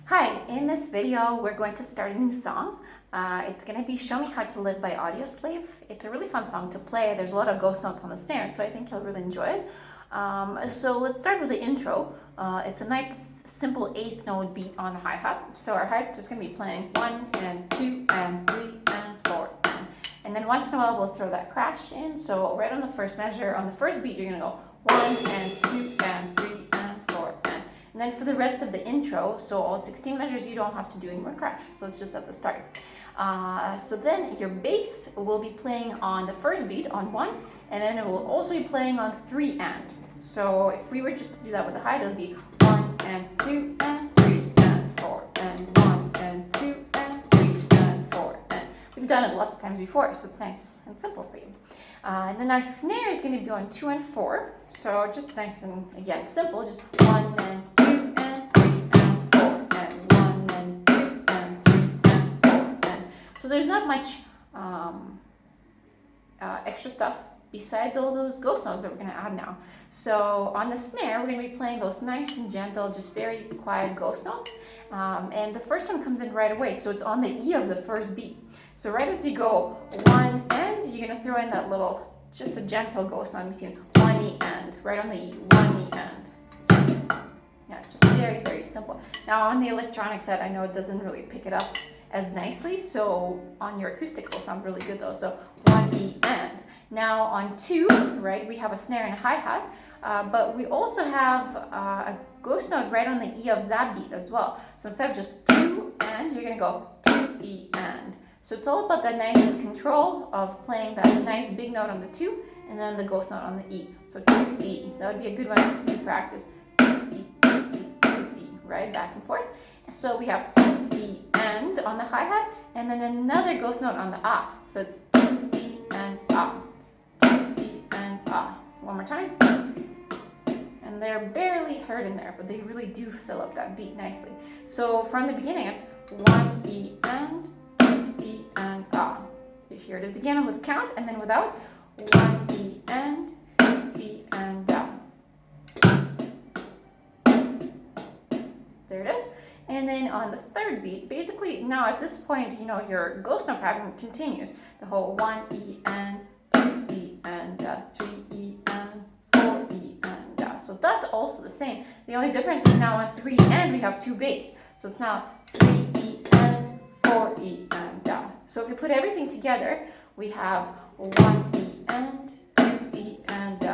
Hi, in this video we're going to start a new song. It's going to be Show Me How to Live by Audioslave. It's a really fun song to play. There's a lot of ghost notes on the snare, so I think you'll really enjoy it. So let's start with the intro. It's a nice simple 8th note beat on the hi-hat. So our hi-hat's just going to be playing 1 and 2 and 3 and 4 and then once in a while we'll throw that crash in. So right on the first measure, on the first beat, you're going to go 1 and 2 and 3 and 4 and then for the rest of the intro, so all 16 measures, you don't have to do any more crash. So it's just at the start. So then your bass will be playing on the first beat on 1, and then it will also be playing on 3 and. So if we were just to do that with the hi-hat, it would be 1 and 2 and 3 and 4 and 1 and 2 and 3 and 4 and. We've done it lots of times before, so it's nice and simple for you. And then our snare is going to be on 2 and 4, so just nice and, again, simple, just 1 and 2 and 3 and 4 and 1 and 2 and 3 and 4 and. So there's not much extra stuff besides all those ghost notes that we're going to add now. So on the snare, we're going to be playing those nice and gentle, just very quiet ghost notes. And the first one comes in right away, so it's on the E of the first beat. So right as you go 1 and, you're going to throw in that little, just a gentle ghost note between 1 E and, right on the E, 1 E and. Yeah, just very, very simple. Now on the electronic side, I know it doesn't really pick it up as nicely, so on your acoustic it'll sound really good though. So 1 E and. Now on 2, right, we have a snare and a hi-hat, but we also have a ghost note right on the E of that beat as well. So instead of just 2 and, you're going to go 2 E and. So it's all about that nice control of playing that nice big note on the 2 and then the ghost note on the E. So 2 E, that would be a good one to practice. 2 E, 2 E, 2 E, right, back and forth. So we have 2 E and on the hi-hat and then another ghost note on the ah. So it's 2 E and ah. 2 E and ah. One more time. And they're barely heard in there, but they really do fill up that beat nicely. So from the beginning, it's 1 E and 2 E and ah. Here it is again with count and then without. 1 E and 2 E and ah. There it is. And then on the third beat, basically now at this point, you know, your ghost note pattern continues. The whole 1 E and 2 E and 3 E and 4 E and so that's also the same. The only difference is now on 3 and we have 2 bass. So it's now 3 E and 4 E and So if you put everything together, we have 1 E and 2 E and 3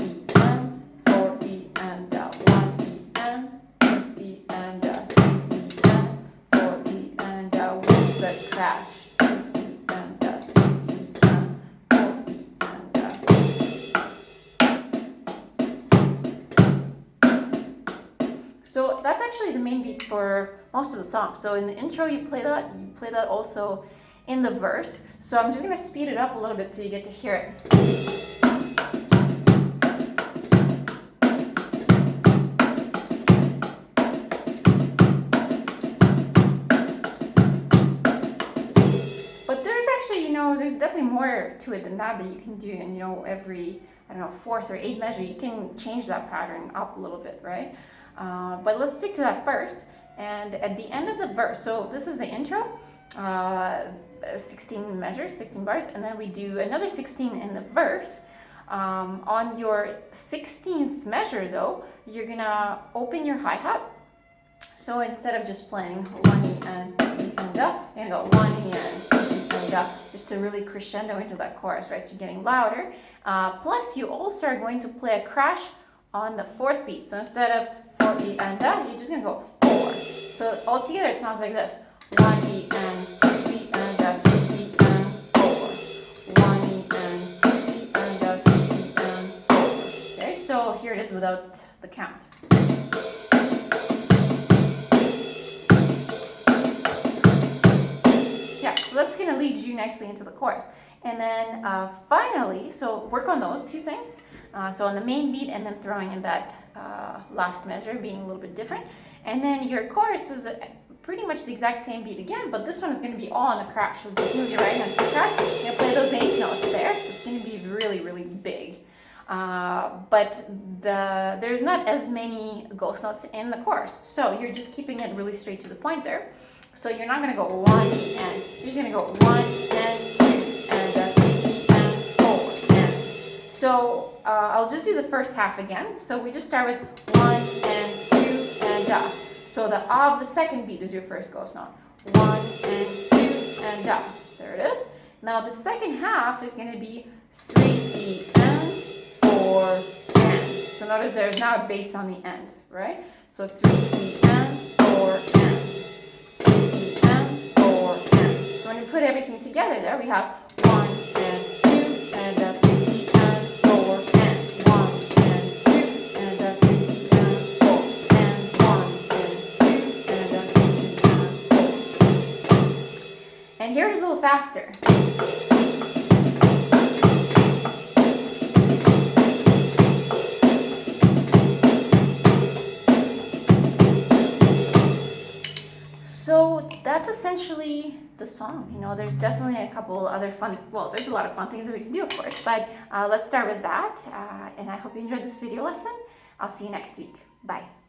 E and 4 E and 1 E and 2 E and 3 E and 4 E and with the crash. So that's actually the main beat for most of the song. So in the intro you play that also in the verse. So I'm just going to speed it up a little bit so you get to hear it. But there's actually, there's definitely more to it than that you can do in, every, 4th or 8th measure. You can change that pattern up a little bit, right? But let's stick to that first. And at the end of the verse, so this is the intro, 16 measures, 16 bars, and then we do another 16 in the verse. On your 16th measure though, you're gonna open your hi-hat. So instead of just playing 1 E and 2 E and you're gonna go 1 E and 2 E and just to really crescendo into that chorus, right? So you're getting louder. Plus you also are going to play a crash on the 4th beat. So instead of 4 E and you're just gonna go 4. So altogether it sounds like this: 1 E and 2 E and 3 E and 4. 1 E and 2 E and 3 E and 4. Okay, so here it is without the count. Yeah, so that's gonna lead you nicely into the chorus. And then finally, so work on those 2 things. So on the main beat and then throwing in that last measure being a little bit different. And then your chorus is pretty much the exact same beat again, but this one is going to be all on the crash. So just move your right hand to the crash. You're going to play those 8 notes there, so it's going to be really, really big. but there's not as many ghost notes in the chorus. So you're just keeping it really straight to the point there. So you're not gonna go 1 and, you're just gonna go 1 and 2 and 3 and 4 and. So I'll just do the first half again. So we just start with 1 and 2 and So the of the second beat is your first ghost note. 1 and 2 and There it is. Now the second half is going to be 3 E and 4 and. So notice there's now a bass on the end, right? So 3 E and 4 and. 3 E and 4 and. So when you put everything together there, we have 1 and 2 and 3 E and 4 and 1 and 2 and 3 E and 4 and 1 and 2 and 3 E and 4. And here it is a little faster. So that's essentially the song. You know, there's definitely a couple other fun, well, there's a lot of fun things that we can do, of course, but let's start with that. And I hope you enjoyed this video lesson. I'll see you next week. Bye.